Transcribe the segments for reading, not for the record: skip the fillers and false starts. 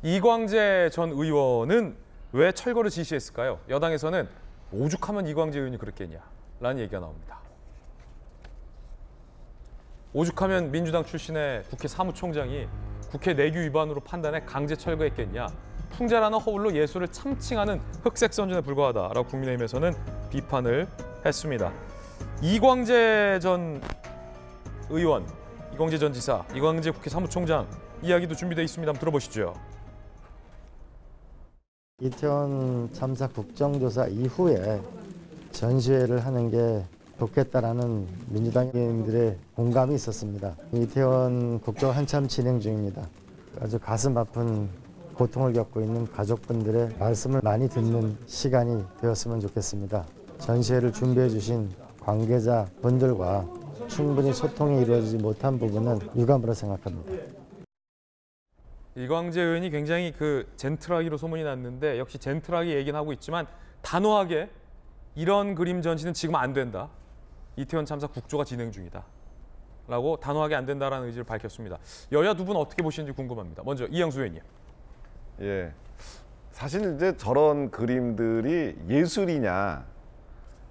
이광재 전 의원은 왜 철거를 지시했을까요? 여당에서는 오죽하면 이광재 의원이 그랬겠냐라는 얘기가 나옵니다. 오죽하면 민주당 출신의 국회 사무총장이 국회 내규 위반으로 판단해 강제 철거했겠냐. 풍자라는 허울로 예수를 참칭하는 흑색 선전에 불과하다라고 국민의힘에서는 비판을 했습니다. 이광재 전 의원, 이광재 전 지사, 이광재 국회 사무총장 이야기도 준비되어 있습니다. 한번 들어보시죠. 이태원 참사 국정조사 이후에 전시회를 하는 게 좋겠다라는 민주당인들의 공감이 있었습니다. 이태원 국정 한참 진행 중입니다. 아주 가슴 아픈 고통을 겪고 있는 가족분들의 말씀을 많이 듣는 시간이 되었으면 좋겠습니다. 전시회를 준비해 주신 관계자분들과 충분히 소통이 이루어지지 못한 부분은 유감으로 생각합니다. 이광재 의원이 굉장히 젠틀하기로 소문이 났는데 역시 젠틀하게 얘기는 하고 있지만 단호하게 이런 그림 전시는 지금 안 된다. 이태원 참사 국조가 진행 중이다. 라고 단호하게 안 된다라는 의지를 밝혔습니다. 여야 두 분 어떻게 보시는지 궁금합니다. 먼저 이양수 의원님. 예, 사실 이제 저런 그림들이 예술이냐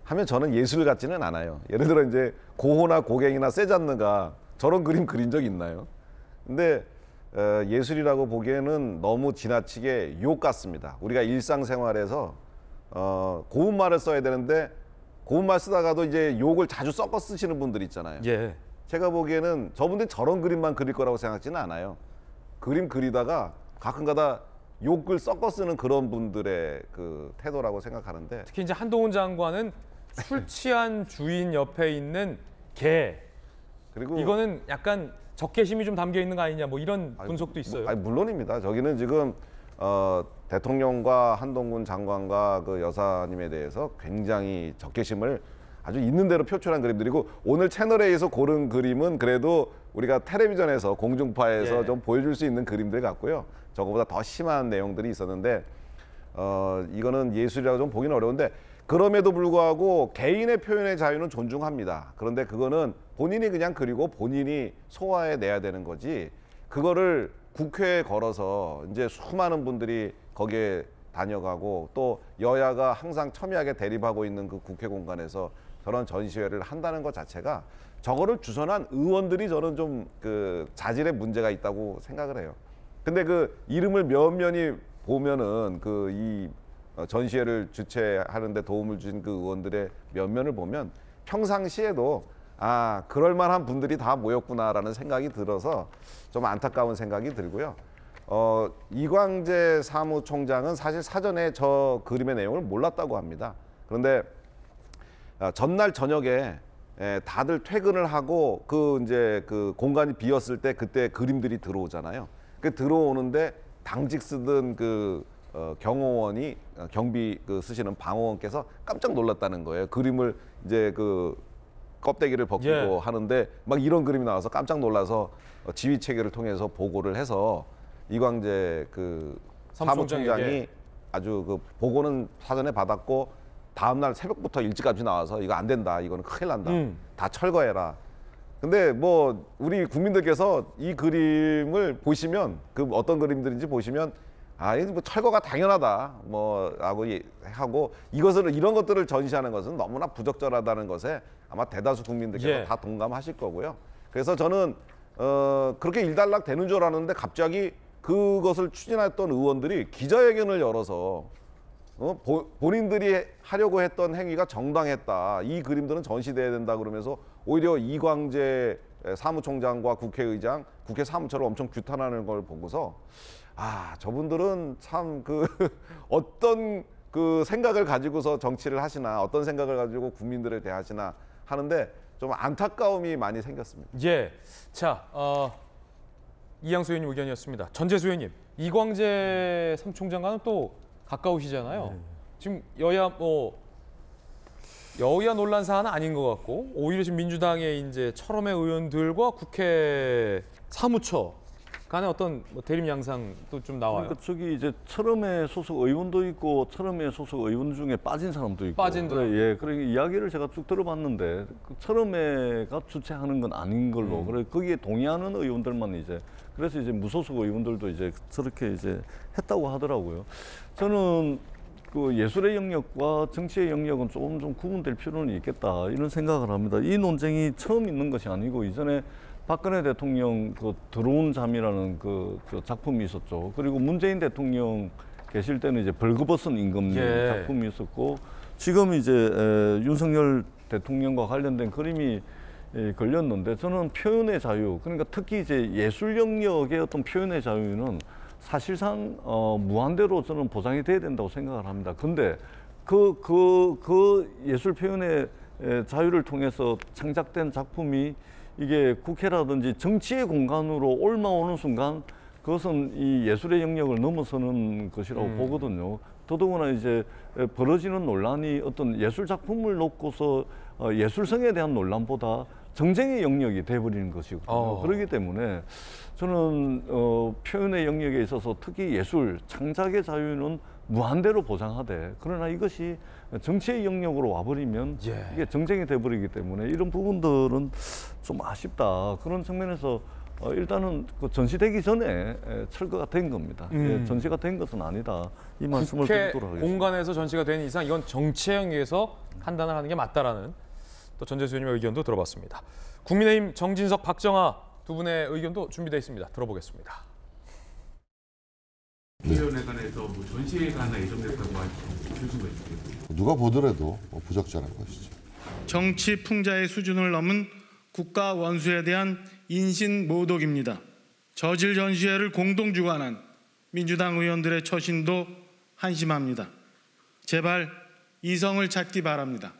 하면 저는 예술 같지는 않아요. 예를 들어 이제 고호나 고갱이나 세잔느가 저런 그림 그린 적 있나요? 근데 예술이라고 보기에는 너무 지나치게 욕 같습니다. 우리가 일상생활에서 고운말을 써야 되는데 고운말 쓰다가도 이제 욕을 자주 섞어 쓰시는 분들 있잖아요. 예. 제가 보기에는 저분들이 저런 그림만 그릴 거라고 생각지는 않아요. 그림 그리다가 가끔가다 욕을 섞어 쓰는 그런 분들의 그 태도라고 생각하는데, 특히 이제 한동훈 장관은 술 취한 주인 옆에 있는 개. 그리고 이거는 약간 적개심이 좀 담겨 있는 거 아니냐 뭐 이런 분석도 있어요. 물론입니다. 저기는 지금 대통령과 한동훈 장관과 그 여사님에 대해서 굉장히 적개심을 아주 있는 대로 표출한 그림들이고, 오늘 채널A에서 고른 그림은 그래도 우리가 텔레비전에서 공중파에서 예. 좀 보여줄 수 있는 그림들 같고요. 저거보다 더 심한 내용들이 있었는데 이거는 예술이라고 좀 보기는 어려운데, 그럼에도 불구하고 개인의 표현의 자유는 존중합니다. 그런데 그거는 본인이 그냥 그리고 본인이 소화해내야 되는 거지, 그거를 국회에 걸어서 이제 수많은 분들이 거기에 다녀가고 또 여야가 항상 첨예하게 대립하고 있는 그 국회 공간에서 저런 전시회를 한다는 것 자체가, 저거를 주선한 의원들이 저는 좀 그 자질에 문제가 있다고 생각을 해요. 근데 그 이름을 면면히 보면은 그 이 전시회를 주최하는데 도움을 주신 그 의원들의 면면을 보면 평상시에도 그럴 만한 분들이 다 모였구나라는 생각이 들어서 좀 안타까운 생각이 들고요. 이광재 사무총장은 사실 사전에 저 그림의 내용을 몰랐다고 합니다. 그런데 전날 저녁에 다들 퇴근을 하고 이제 그 공간이 비었을 때 그때 그림들이 들어오잖아요. 그 들어오는데 당직 쓰던 경호원이 경비 쓰시는 방어원께서 깜짝 놀랐다는 거예요. 그림을 이제 껍데기를 벗기고 예. 하는데 막 이런 그림이 나와서 깜짝 놀라서 지휘 체계를 통해서 보고를 해서 이광재 사무총장이 아주 보고는 사전에 받았고 다음날 새벽부터 일찌감치 나와서 이거 안 된다, 이거는 큰일 난다, 다 철거해라. 근데 뭐 우리 국민들께서 이 그림을 보시면 어떤 그림들인지 보시면 이거 뭐 철거가 당연하다 라고 하고, 이런 것들을 전시하는 것은 너무나 부적절하다는 것에 아마 대다수 국민들께서 예. 다 동감하실 거고요. 그래서 저는 그렇게 일단락 되는 줄 알았는데 갑자기 그것을 추진했던 의원들이 기자회견을 열어서 본인들이 하려고 했던 행위가 정당했다, 이 그림들은 전시돼야 된다 그러면서 오히려 이광재 사무총장과 국회의장, 국회 사무처를 엄청 규탄하는 걸 보고서 저분들은 참 어떤 생각을 가지고서 정치를 하시나, 어떤 생각을 가지고 국민들을 대하시나 하는데 좀 안타까움이 많이 생겼습니다. 예. 자, 이양수 의원님 의견이었습니다. 전재수 의원님, 이광재 사무총장과는 또 가까우시잖아요. 지금 여야 논란 사안은 아닌 것 같고, 오히려 지금 민주당의 이제 철험의 의원들과 국회 사무처 간의 어떤 뭐 대립 양상도 좀 나와요. 그러니까 저기 이제 철험회 소속 의원도 있고 철험회 소속 의원 중에 빠진 사람도 있고. 빠진 그래, 예, 그러니까 이야기를 제가 쭉 들어봤는데 그 철험회가 주최하는 건 아닌 걸로. 그래 거기에 동의하는 의원들만 이제 그래서 이제 무소속 의원들도 이제 저렇게 이제 했다고 하더라고요. 저는 그 예술의 영역과 정치의 영역은 조금 좀 구분될 필요는 있겠다 이런 생각을 합니다. 이 논쟁이 처음 있는 것이 아니고 이전에 박근혜 대통령 그 들어온 잠이라는 그 작품이 있었죠. 그리고 문재인 대통령 계실 때는 이제 벌거벗은 임금님 예. 작품이 있었고 지금 이제 윤석열 대통령과 관련된 그림이 걸렸는데 저는 표현의 자유 그러니까 특히 이제 예술 영역의 어떤 표현의 자유는 사실상 무한대로 저는 보장이 돼야 된다고 생각을 합니다. 근데 그 예술 표현의 자유를 통해서 창작된 작품이 이게 국회라든지 정치의 공간으로 옮아오는 순간 그것은 이 예술의 영역을 넘어서는 것이라고 보거든요. 더더구나 이제 벌어지는 논란이 어떤 예술 작품을 놓고서 예술성에 대한 논란보다 정쟁의 영역이 돼버리는 것이거든요. 그렇기 때문에 저는 표현의 영역에 있어서 특히 예술, 창작의 자유는 무한대로 보장하되 그러나 이것이 정치의 영역으로 와버리면 예. 이게 정쟁이 돼버리기 때문에 이런 부분들은 좀 아쉽다. 그런 측면에서 일단은 그 전시되기 전에 철거가 된 겁니다. 예, 전시가 된 것은 아니다. 이 말씀을 국회 드리도록 하겠습니다. 공간에서 전시가 된 이상 이건 정치의 영역에서 판단을 하는 게 맞다라는 또 전재수 의원님의 의견도 들어봤습니다. 국민의힘 정진석, 박정아 두 분의 의견도 준비되어 있습니다. 들어보겠습니다. 위원회관에서 뭐 전시회가 하나 예정됐다고 해주신 거 있어요? 누가 보더라도 부적절한 것이죠. 정치 풍자의 수준을 넘은 국가 원수에 대한 인신 모독입니다. 저질 전시회를 공동 주관한 민주당 의원들의 처신도 한심합니다. 제발 이성을 찾기 바랍니다.